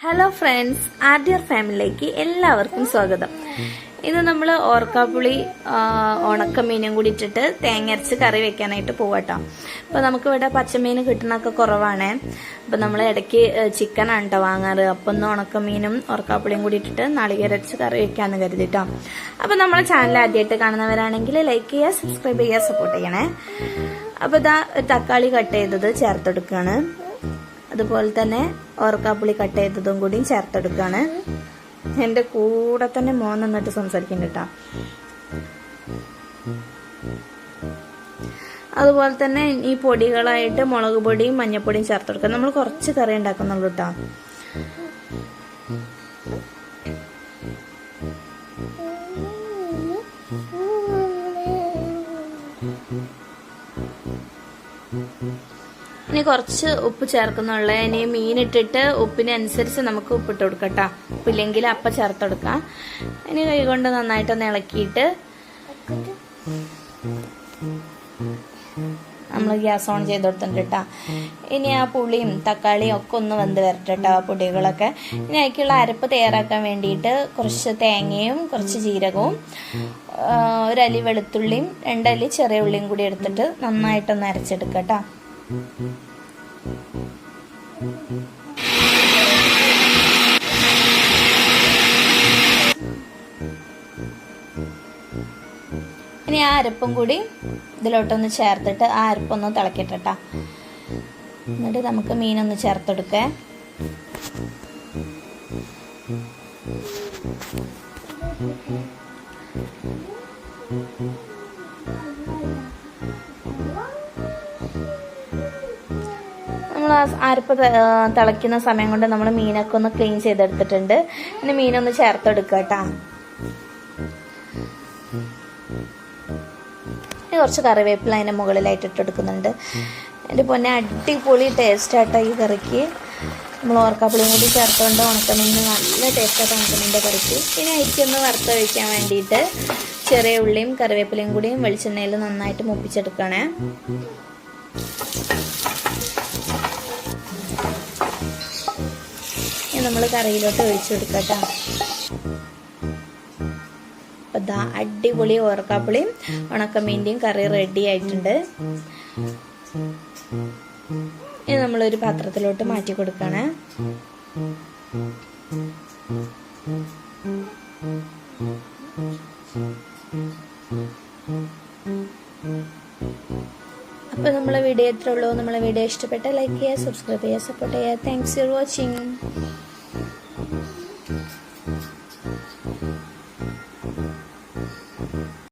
Hello friends, ആദ്യർ ഫാമിലിയിലേക്ക് എല്ലാവർക്കും സ്വാഗതം. ഇന്ന് നമ്മൾ ഓർക്കാപ്പുളി ഉണക്കമീനും കൂടി ഇട്ടിട്ട് തേങ്ങ അരച്ച് കറി വെക്കാനായിട്ട് പോവാട്ടോ. അപ്പോൾ നമുക്കിവിടെ പച്ചമീൻ കിട്ടുന്നൊക്കെ കുറവാണ്. അപ്പോൾ നമ്മൾ ഇടയ്ക്ക് ചിക്കനാണ് കേട്ടോ വാങ്ങാറ്. അപ്പം ഒന്ന് ഉണക്കമീനും ഓർക്കാപ്പുളിയും കൂടി ഇട്ടിട്ട് നാളികേരച്ച് കറി വെക്കാമെന്ന് കരുതിട്ടോ. അപ്പോൾ നമ്മളെ ചാനൽ ആദ്യമായിട്ട് കാണുന്നവരാണെങ്കിൽ ലൈക്ക് ചെയ്യുക, സബ്സ്ക്രൈബ് ചെയ്യുക, സപ്പോർട്ട് ചെയ്യണേ. അപ്പോൾ ഇതാ തക്കാളി കട്ട് ചെയ്തത് ചേർത്തെടുക്കുകയാണ്. അതുപോലെ തന്നെ ഓർക്കാപ്പുളി കട്ട് ചെയ്തതും കൂടി ചേർത്തെടുക്കുകയാണ്. എൻ്റെ കൂടെ തന്നെ മോൻ നിന്നിട്ട് സംസാരിക്കുന്നുണ്ട് കേട്ടോ. അതുപോലെ തന്നെ ഈ പൊടികളായിട്ട് മുളക് പൊടിയും മഞ്ഞപ്പൊടിയും ചേർത്തെടുക്കുക. നമ്മൾ കുറച്ച് കറി ഉണ്ടാക്കുന്നുള്ളൂ കേട്ടോ. ഇനി കുറച്ച് ഉപ്പ് ചേർക്കുന്നുള്ള. ഇനി മീനിട്ടിട്ട് ഉപ്പിനനുസരിച്ച് നമുക്ക് ഉപ്പിട്ട് കൊടുക്കാം കേട്ടോ. ഉപ്പില്ലെങ്കിൽ അപ്പം ചേർത്തെടുക്കാം. ഇനി കൈ കൊണ്ട് നന്നായിട്ടൊന്ന് ഇളക്കിയിട്ട് നമ്മൾ ഗ്യാസ് ഓൺ ചെയ്ത് കൊടുത്തിട്ടുണ്ട് കേട്ടോ. ഇനി ആ പുളിയും തക്കാളിയും ഒക്കെ ഒന്ന് വെന്ത് വരട്ടെ കേട്ടോ, ആ പൊടികളൊക്കെ. ഇനി അതിലേക്കുള്ള അരപ്പ് തയ്യാറാക്കാൻ വേണ്ടിയിട്ട് കുറച്ച് തേങ്ങയും കുറച്ച് ജീരകവും ഒരല്ലി വെളുത്തുള്ളിയും 2 അല്ലി ചെറിയ ഉള്ളിയും കൂടി എടുത്തിട്ട് നന്നായിട്ടൊന്ന് അരച്ചെടുക്കാം കേട്ടോ. ഇനി ആ അരപ്പും കൂടി ഇതിലോട്ടൊന്ന് ചേർത്തിട്ട് ആ അരപ്പൊന്ന് തിളക്കിട്ടാ. എന്നിട്ട് നമുക്ക് മീനൊന്ന് ചേർത്തെടുക്കേ. നമ്മൾ ആ അരപ്പ് തിളയ്ക്കുന്ന സമയം കൊണ്ട് നമ്മൾ മീനൊക്കെ ഒന്ന് ക്ലീൻ ചെയ്തെടുത്തിട്ടുണ്ട്. ഇനി മീനൊന്ന് ചേർത്തെടുക്കുക കേട്ടോ. കുറച്ച് കറിവേപ്പില അതിൻ്റെ മുകളിലായിട്ട് ഇട്ടെടുക്കുന്നുണ്ട്. എൻ്റെ പൊന്നെ അടിപൊളി ടേസ്റ്റ് ആട്ടോ ഈ കറിക്ക്. നമ്മൾ ഓർക്കാപ്പുളിയും കൂടി ചേർത്തുകൊണ്ട് ഉണക്കമീൻ നല്ല ടേസ്റ്റായിട്ട് ഉണക്കമീൻ്റെ കറിക്ക്. ഇനി അരിക്കൊന്ന് വറുത്ത് കഴിക്കാൻ വേണ്ടിയിട്ട് ചെറിയ ഉള്ളിയും കറിവേപ്പിലയും കൂടിയും വെളിച്ചെണ്ണയിൽ നന്നായിട്ട് മുപ്പിച്ചെടുക്കണേ. നമ്മൾ കറിയിലോട്ട് ഒഴിച്ചു കൊടുക്കട്ടോ. അതാ അടിപൊളി ഓർക്കാപ്പുളിയും ഉണക്കമീൻ്റെയും കറി റെഡി ആയിട്ടുണ്ട്. ഇനി നമ്മളൊരു പാത്രത്തിലോട്ട് മാറ്റി കൊടുക്കണേ. അപ്പോൾ നമ്മളെ വീഡിയോ എത്ര ഉള്ളൂ. നമ്മളെ വീഡിയോ ഇഷ്ടപ്പെട്ട ലൈക്ക് ചെയ്യുക, സബ്സ്ക്രൈബ് ചെയ്യുക, സപ്പോർട്ട് ചെയ്യുക. Thanks for watching.